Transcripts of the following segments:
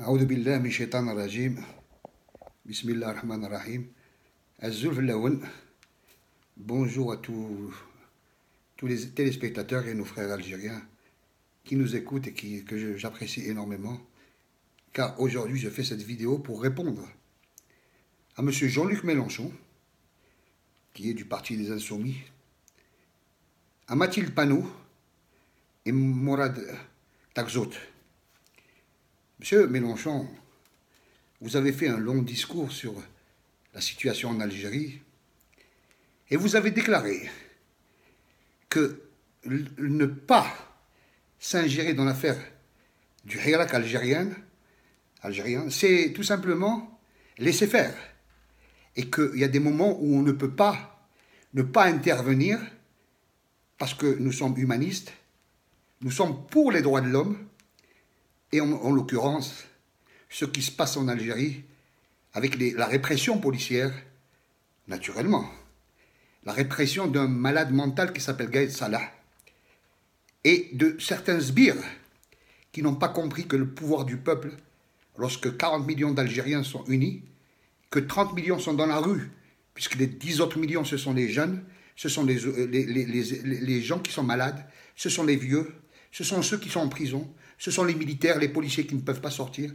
أعوذ بالله من الشيطان الرجيم بسم الله الرحمن الرحيم الزلف الأول. Bonjour à tous les téléspectateurs et nos frères algériens qui nous écoutent et que j'apprécie énormément, car aujourd'hui je fais cette vidéo pour répondre à M. Jean-Luc Mélenchon, qui est du Parti des Insoumis, à Mathilde Panot et Morad Takzout. Monsieur Mélenchon, vous avez fait un long discours sur la situation en Algérie et vous avez déclaré que ne pas s'ingérer dans l'affaire du Hirak algérien, c'est tout simplement laisser faire. Et qu'il y a des moments où on ne peut pas ne pas intervenir parce que nous sommes humanistes, nous sommes pour les droits de l'homme, et en l'occurrence, ce qui se passe en Algérie avec la répression policière, naturellement, la répression d'un malade mental qui s'appelle Gaïd Salah, et de certains sbires qui n'ont pas compris que le pouvoir du peuple, lorsque 40 millions d'Algériens sont unis, que 30 millions sont dans la rue, puisque les 10 autres millions, ce sont les jeunes, ce sont les gens qui sont malades, ce sont les vieux, ce sont ceux qui sont en prison, ce sont les militaires, les policiers qui ne peuvent pas sortir,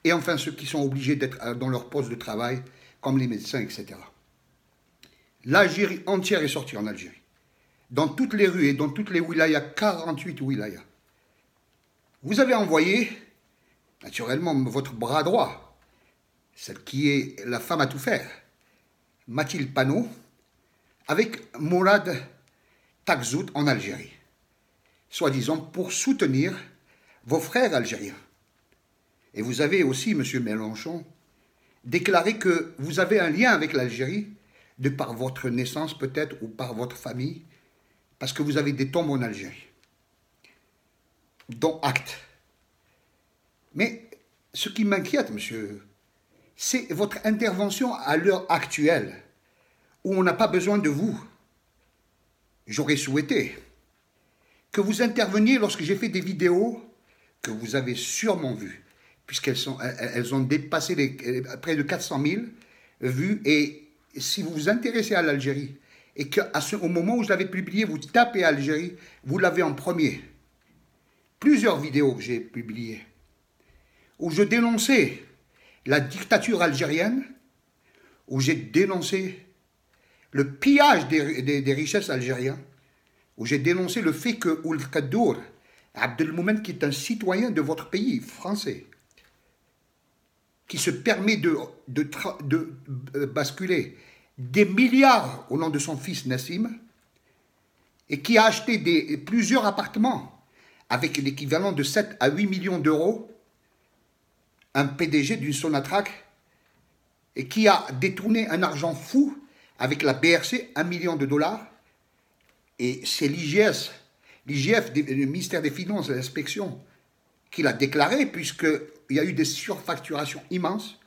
et enfin ceux qui sont obligés d'être dans leur poste de travail, comme les médecins, etc. L'Algérie entière est sortie en Algérie. Dans toutes les rues et dans toutes les wilayas, 48 wilayas. Vous avez envoyé, naturellement, votre bras droit, celle qui est la femme à tout faire, Mathilde Panot, avec Morad Takzout en Algérie, soi-disant pour soutenir vos frères algériens. Et vous avez aussi, M. Mélenchon, déclaré que vous avez un lien avec l'Algérie, de par votre naissance peut-être, ou par votre famille, parce que vous avez des tombes en Algérie, dont acte. Mais ce qui m'inquiète, monsieur, c'est votre intervention à l'heure actuelle, où on n'a pas besoin de vous. J'aurais souhaité que vous interveniez lorsque j'ai fait des vidéos que vous avez sûrement vues, puisqu'elles ont dépassé près de 400 000 vues. Et si vous vous intéressez à l'Algérie, et qu'au moment où je l'avais publié, vous tapez Algérie, vous l'avez en premier. Plusieurs vidéos que j'ai publiées, où je dénonçais la dictature algérienne, où j'ai dénoncé le pillage des richesses algériennes, où j'ai dénoncé le fait que Ould Kaddour Abdelmoumen, qui est un citoyen de votre pays français, qui se permet de basculer des milliards au nom de son fils Nassim, et qui a acheté plusieurs appartements avec l'équivalent de 7 à 8 millions d'euros, un PDG d'une Sonatrach, et qui a détourné un argent fou avec la BRC, 1 million de dollars, et c'est l'IGF, le ministère des Finances et de l'Inspection, qui l'a déclaré, puisqu'il y a eu des surfacturations immenses.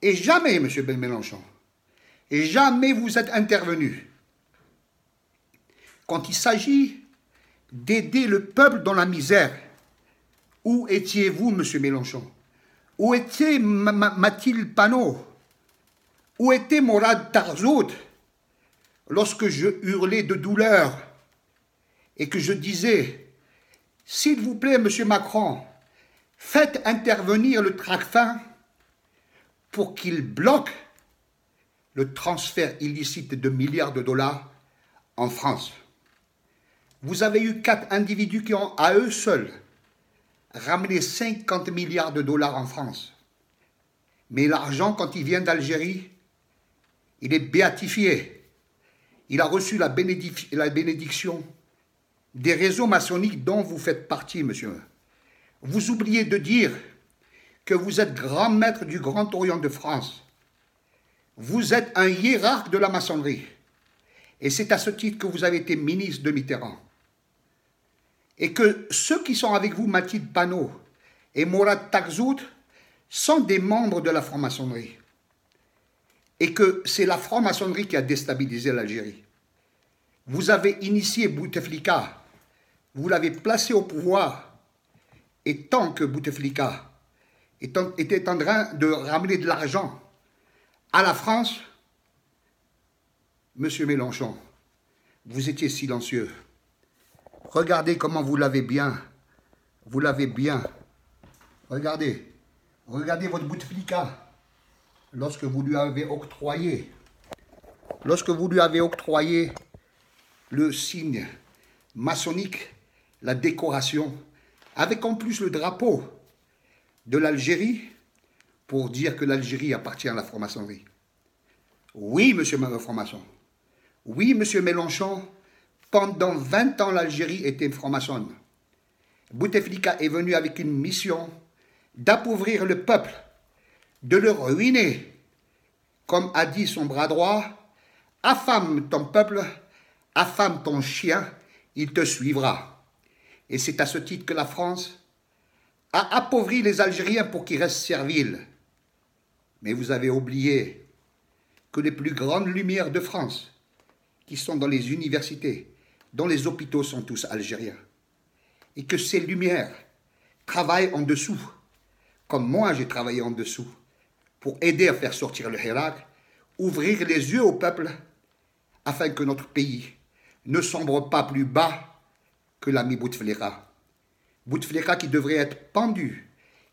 Et jamais, M. Mélenchon, et jamais vous êtes intervenu quand il s'agit d'aider le peuple dans la misère. Où étiez-vous, M. Mélenchon? Où était Mathilde Panot? Où était Morad Takzout lorsque je hurlais de douleur et que je disais, s'il vous plaît, M. Macron, faites intervenir le Tracfin pour qu'il bloque le transfert illicite de milliards de dollars en France. Vous avez eu 4 individus qui ont, à eux seuls, ramené 50 milliards de dollars en France. Mais l'argent, quand il vient d'Algérie, il est béatifié. Il a reçu la bénédiction des réseaux maçonniques dont vous faites partie, monsieur. Vous oubliez de dire que vous êtes grand maître du Grand Orient de France. Vous êtes un hiérarque de la maçonnerie. Et c'est à ce titre que vous avez été ministre de Mitterrand. Et que ceux qui sont avec vous, Mathilde Panot et Morad Takzout, sont des membres de la franc-maçonnerie. Et que c'est la franc-maçonnerie qui a déstabilisé l'Algérie. Vous avez initié Bouteflika, vous l'avez placé au pouvoir, et tant que Bouteflika était en train de ramener de l'argent à la France, Monsieur Mélenchon, vous étiez silencieux. Regardez comment vous l'avez bien. Vous l'avez bien. Regardez. Regardez votre Bouteflika. Lorsque vous lui avez octroyé le signe maçonnique, la décoration, avec en plus le drapeau de l'Algérie, pour dire que l'Algérie appartient à la franc-maçonnerie. Oui, monsieur le franc-maçon. Oui, monsieur Mélenchon, pendant 20 ans, l'Algérie était franc-maçonne. Bouteflika est venu avec une mission d'appauvrir le peuple, de le ruiner. Comme a dit son bras droit, affame ton peuple, affame ton chien, il te suivra. Et c'est à ce titre que la France a appauvri les Algériens pour qu'ils restent serviles. Mais vous avez oublié que les plus grandes lumières de France, qui sont dans les universités, dans les hôpitaux, sont tous algériens. Et que ces lumières travaillent en dessous, comme moi j'ai travaillé en dessous, pour aider à faire sortir le Hirak, ouvrir les yeux au peuple, afin que notre pays ne sombre pas plus bas que l'ami Bouteflika. Bouteflika qui devrait être pendu,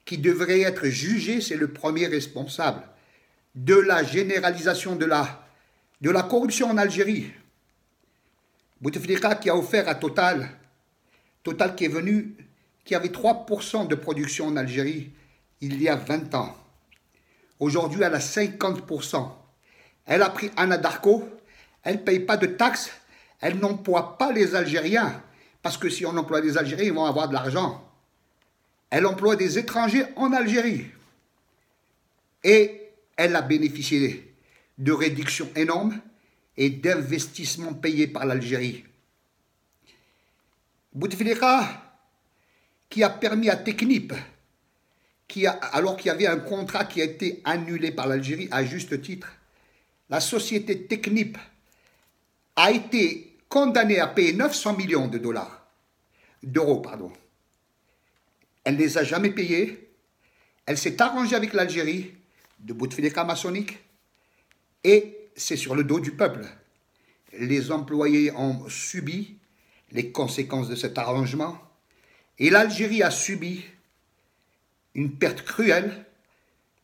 qui devrait être jugé, c'est le premier responsable de la généralisation de la corruption en Algérie. Bouteflika qui a offert à Total qui est venu, qui avait 3% de production en Algérie il y a 20 ans. Aujourd'hui, elle a 50%. Elle a pris Anadarko, elle ne paye pas de taxes, elle n'emploie pas les Algériens, parce que si on emploie les Algériens, ils vont avoir de l'argent. Elle emploie des étrangers en Algérie. Et elle a bénéficié de réductions énormes et d'investissements payés par l'Algérie. Bouteflika, qui a permis à Technip, alors qu'il y avait un contrat qui a été annulé par l'Algérie à juste titre, la société Technip a été condamnée à payer 900 millions d'euros. Elle ne les a jamais payés. Elle s'est arrangée avec l'Algérie de Bouteflika maçonnique et c'est sur le dos du peuple. Les employés ont subi les conséquences de cet arrangement et l'Algérie a subi une perte cruelle,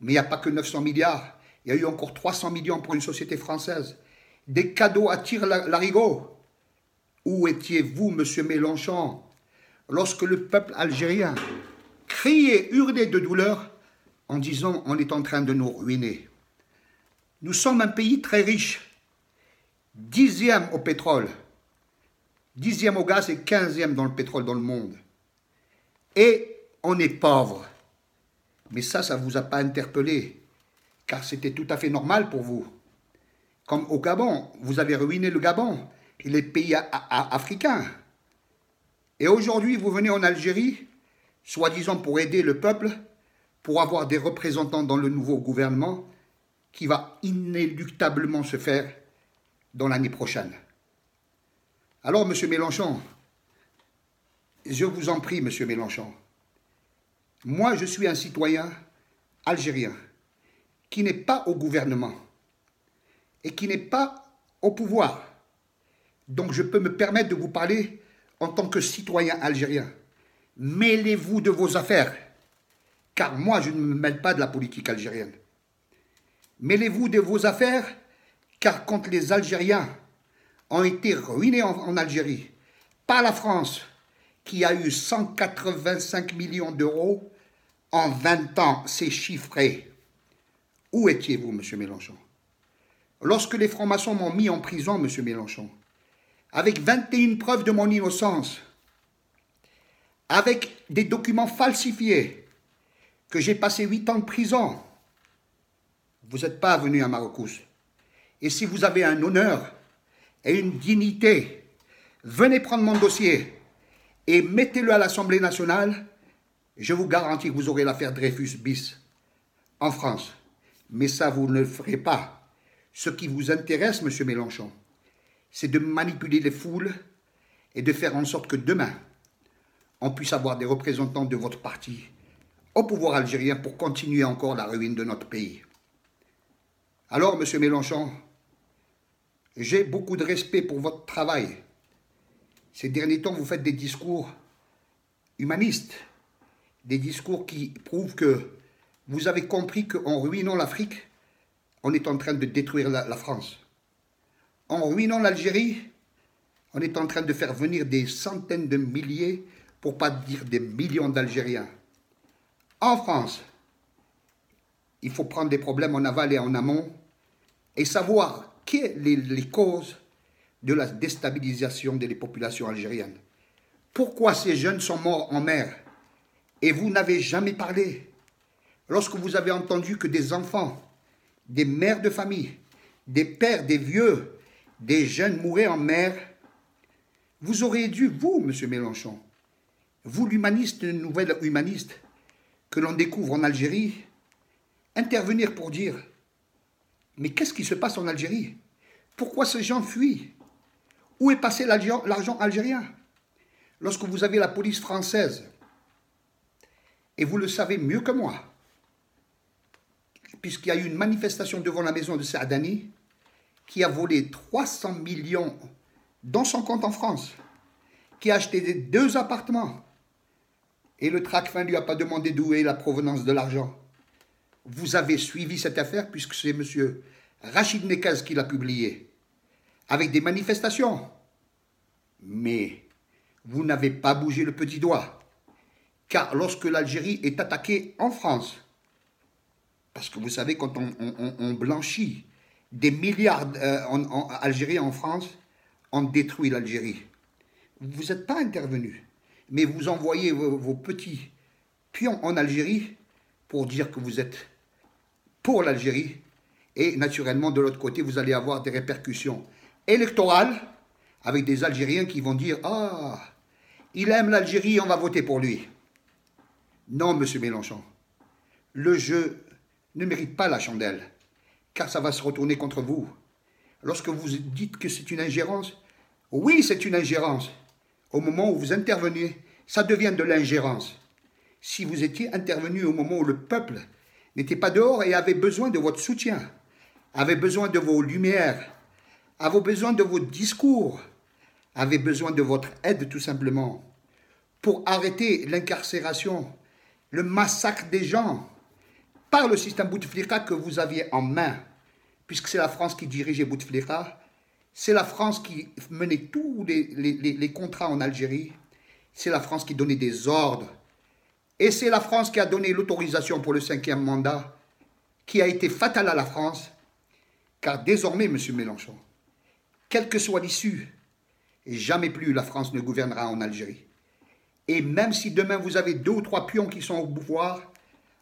mais il n'y a pas que 900 milliards, il y a eu encore 300 millions pour une société française. Des cadeaux à tire-larigot. Où étiez-vous, monsieur Mélenchon, lorsque le peuple algérien criait, hurlait de douleur en disant on est en train de nous ruiner. Nous sommes un pays très riche, 10e au pétrole, 10e au gaz et 15e dans le pétrole dans le monde. Et on est pauvre. Mais ça ne vous a pas interpellé, car c'était tout à fait normal pour vous. Comme au Gabon, vous avez ruiné le Gabon et les pays africains. Et aujourd'hui, vous venez en Algérie, soi-disant pour aider le peuple, pour avoir des représentants dans le nouveau gouvernement qui va inéluctablement se faire dans l'année prochaine. Alors, monsieur Mélenchon, je vous en prie, monsieur Mélenchon, moi, je suis un citoyen algérien qui n'est pas au gouvernement et qui n'est pas au pouvoir. Donc, je peux me permettre de vous parler en tant que citoyen algérien. Mêlez-vous de vos affaires, car moi, je ne me mêle pas de la politique algérienne. Mêlez-vous de vos affaires, car quand les Algériens ont été ruinés en Algérie par la France, qui a eu 185 millions d'euros en 20 ans, c'est chiffré. Où étiez-vous, monsieur Mélenchon? Lorsque les francs-maçons m'ont mis en prison, monsieur Mélenchon, avec 21 preuves de mon innocence, avec des documents falsifiés, que j'ai passé 8 ans de prison, vous n'êtes pas venu à Marrakech. Et si vous avez un honneur et une dignité, venez prendre mon dossier et mettez-le à l'Assemblée nationale. Je vous garantis que vous aurez l'affaire Dreyfus bis en France. Mais ça, vous ne le ferez pas. Ce qui vous intéresse, monsieur Mélenchon, c'est de manipuler les foules et de faire en sorte que demain, on puisse avoir des représentants de votre parti au pouvoir algérien pour continuer encore la ruine de notre pays. Alors, M. Mélenchon, j'ai beaucoup de respect pour votre travail. Ces derniers temps, vous faites des discours humanistes, des discours qui prouvent que vous avez compris qu'en ruinant l'Afrique, on est en train de détruire la France. En ruinant l'Algérie, on est en train de faire venir des centaines de milliers, pour ne pas dire des millions d'Algériens. En France, il faut prendre des problèmes en aval et en amont et savoir quelles sont les causes de la déstabilisation des populations algériennes. Pourquoi ces jeunes sont morts en mer et vous n'avez jamais parlé? Lorsque vous avez entendu que des enfants, des mères de famille, des pères, des vieux, des jeunes mouraient en mer, vous auriez dû, vous, M. Mélenchon, vous l'humaniste, le nouvel humaniste que l'on découvre en Algérie, intervenir pour dire « Mais qu'est-ce qui se passe en Algérie? Pourquoi ces gens fuient? Où est passé l'argent algérien ?» Lorsque vous avez la police française, et vous le savez mieux que moi, puisqu'il y a eu une manifestation devant la maison de Saadani, qui a volé 300 millions dans son compte en France, qui a acheté 2 appartements, et le Tracfin ne lui a pas demandé d'où est la provenance de l'argent. Vous avez suivi cette affaire, puisque c'est M. Rachid Nekaz qui l'a publié, avec des manifestations. Mais vous n'avez pas bougé le petit doigt, car lorsque l'Algérie est attaquée en France, parce que vous savez, quand on blanchit des milliards en Algérie et en France, on détruit l'Algérie. Vous n'êtes pas intervenu, mais vous envoyez vos petits pions en Algérie pour dire que vous êtes pour l'Algérie. Et naturellement, de l'autre côté, vous allez avoir des répercussions électorales avec des Algériens qui vont dire « Ah, il aime l'Algérie, on va voter pour lui ». Non, M. Mélenchon, le jeu ne mérite pas la chandelle, car ça va se retourner contre vous. Lorsque vous dites que c'est une ingérence, oui, c'est une ingérence. Au moment où vous intervenez, ça devient de l'ingérence. Si vous étiez intervenu au moment où le peuple n'était pas dehors et avait besoin de votre soutien, avait besoin de vos lumières, avait besoin de vos discours, avait besoin de votre aide tout simplement, pour arrêter l'incarcération, le massacre des gens, par le système Bouteflika que vous aviez en main, puisque c'est la France qui dirigeait Bouteflika, c'est la France qui menait tous les contrats en Algérie, c'est la France qui donnait des ordres, et c'est la France qui a donné l'autorisation pour le 5e mandat, qui a été fatal à la France, car désormais, M. Mélenchon, quelle que soit l'issue, jamais plus la France ne gouvernera en Algérie. Et même si demain vous avez 2 ou 3 pions qui sont au pouvoir,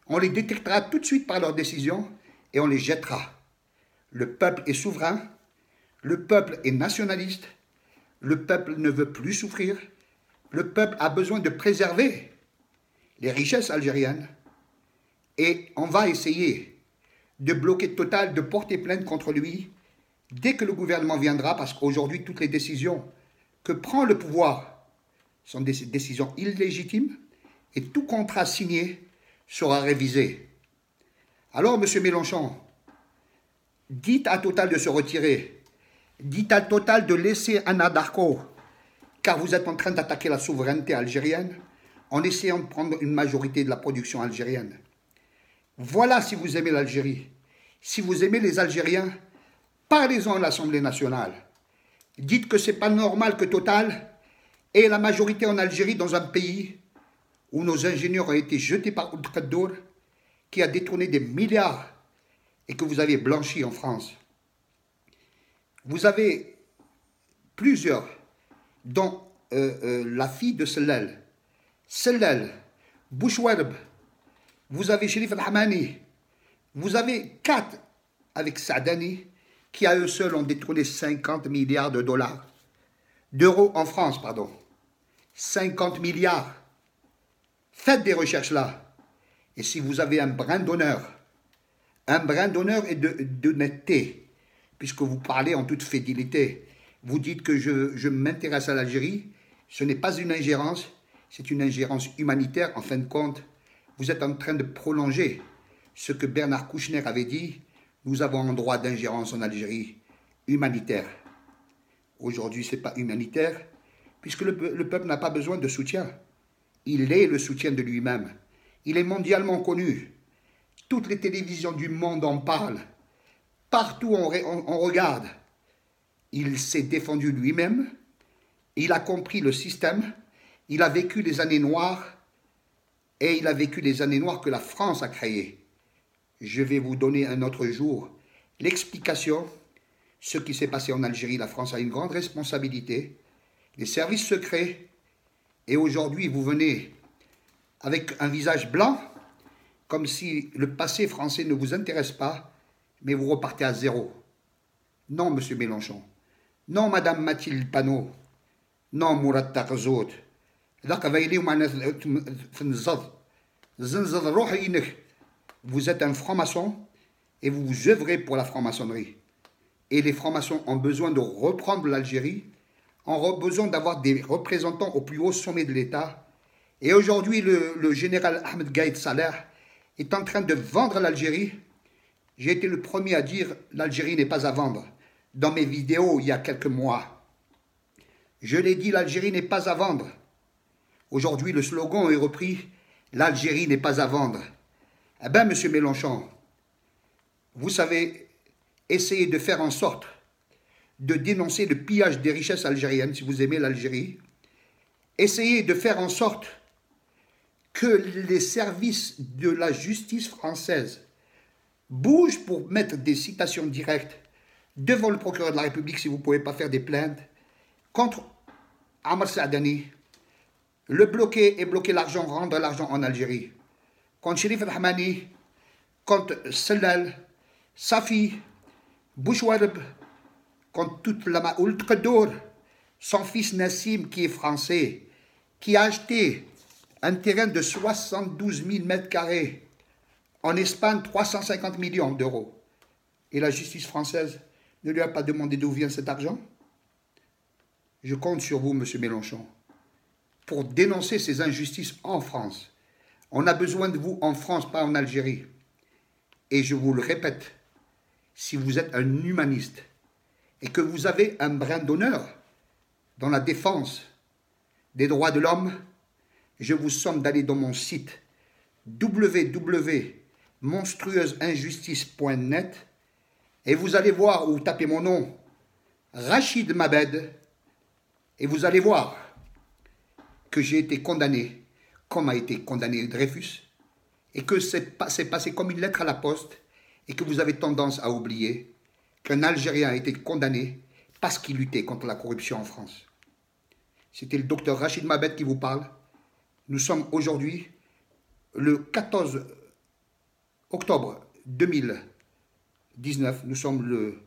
on les détectera tout de suite par leurs décisions et on les jettera. Le peuple est souverain, le peuple est nationaliste, le peuple ne veut plus souffrir, le peuple a besoin de préserver les richesses algériennes et on va essayer de bloquer Total, de porter plainte contre lui dès que le gouvernement viendra, parce qu'aujourd'hui toutes les décisions que prend le pouvoir sont des décisions illégitimes et tout contrat signé sera révisé. Alors, M. Mélenchon, dites à Total de se retirer. Dites à Total de laisser Anadarko, car vous êtes en train d'attaquer la souveraineté algérienne en essayant de prendre une majorité de la production algérienne. Voilà si vous aimez l'Algérie. Si vous aimez les Algériens, parlez-en à l'Assemblée nationale. Dites que ce n'est pas normal que Total ait la majorité en Algérie dans un pays où nos ingénieurs ont été jetés par Ould Kaddour, qui a détourné des milliards et que vous avez blanchi en France. Vous avez plusieurs, dont la fille de Sellal, Bouchouarb, vous avez Sherif Al-Hamani, vous avez 4 avec Saadani, qui à eux seuls ont détourné 50 milliards de dollars, d'euros en France, pardon. 50 milliards. Faites des recherches là. Et si vous avez un brin d'honneur et d'honnêteté, puisque vous parlez en toute fidélité, vous dites que je m'intéresse à l'Algérie, ce n'est pas une ingérence, c'est une ingérence humanitaire. En fin de compte, vous êtes en train de prolonger ce que Bernard Kouchner avait dit. Nous avons un droit d'ingérence en Algérie humanitaire. Aujourd'hui, ce n'est pas humanitaire, puisque le peuple n'a pas besoin de soutien. Il est le soutien de lui-même. Il est mondialement connu. Toutes les télévisions du monde en parlent. Partout on regarde. Il s'est défendu lui-même. Il a compris le système. Il a vécu les années noires. Et il a vécu les années noires que la France a créées. Je vais vous donner un autre jour l'explication. Ce qui s'est passé en Algérie, la France a une grande responsabilité. Les services secrets. Et aujourd'hui, vous venez avec un visage blanc, comme si le passé français ne vous intéresse pas, mais vous repartez à zéro. Non, Monsieur Mélenchon. Non, Madame Mathilde Panot. Non, Mourad Tarzout. Vous êtes un franc-maçon et vous œuvrez pour la franc-maçonnerie. Et les francs-maçons ont besoin de reprendre l'Algérie, ont besoin d'avoir des représentants au plus haut sommet de l'État. Et aujourd'hui, le général Ahmed Gaïd Salah est en train de vendre l'Algérie. J'ai été le premier à dire l'Algérie n'est pas à vendre. Dans mes vidéos, il y a quelques mois, je l'ai dit, l'Algérie n'est pas à vendre. Aujourd'hui, le slogan est repris, l'Algérie n'est pas à vendre. Eh bien, Monsieur Mélenchon, vous savez, essayez de faire en sorte de dénoncer le pillage des richesses algériennes, si vous aimez l'Algérie. Essayez de faire en sorte que les services de la justice française bougent pour mettre des citations directes devant le procureur de la République, si vous ne pouvez pas faire des plaintes, contre Amr Saadani, le bloquer et bloquer l'argent, rendre l'argent en Algérie, contre Sherif El-Hamani, contre Sellal, Safi, Bouchouareb, contre toute la Maoul Tqaddour, son fils Nassim qui est français, qui a acheté un terrain de 72 000 mètres carrés en Espagne, 350 millions d'euros. Et la justice française ne lui a pas demandé d'où vient cet argent. Je compte sur vous, Monsieur Mélenchon, pour dénoncer ces injustices en France. On a besoin de vous en France, pas en Algérie. Et je vous le répète, si vous êtes un humaniste et que vous avez un brin d'honneur dans la défense des droits de l'homme, je vous somme d'aller dans mon site www.monstrueuseinjustice.net et vous allez voir, ou tapez mon nom, Rachid Mabed, et vous allez voir que j'ai été condamné, comme a été condamné Dreyfus, et que c'est passé comme une lettre à la poste, et que vous avez tendance à oublier qu'un Algérien a été condamné parce qu'il luttait contre la corruption en France. C'était le docteur Rachid Mabed qui vous parle. Nous sommes aujourd'hui le 14 octobre 2019. Nous sommes le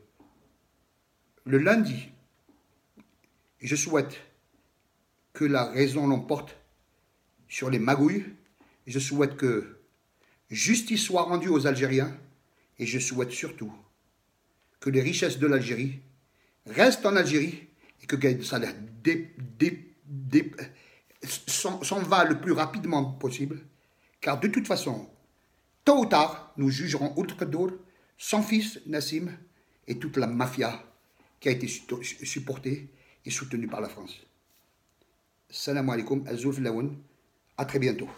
lundi. Je souhaite que la raison l'emporte sur les magouilles. Je souhaite que justice soit rendue aux Algériens. Et je souhaite surtout que les richesses de l'Algérie restent en Algérie et que Gaïd Salah s'en va le plus rapidement possible, car de toute façon, tôt ou tard, nous jugerons Ould Qaddour, son fils Nassim et toute la mafia qui a été supportée et soutenue par la France. Salam alaikum, Azul Filaoun, à très bientôt.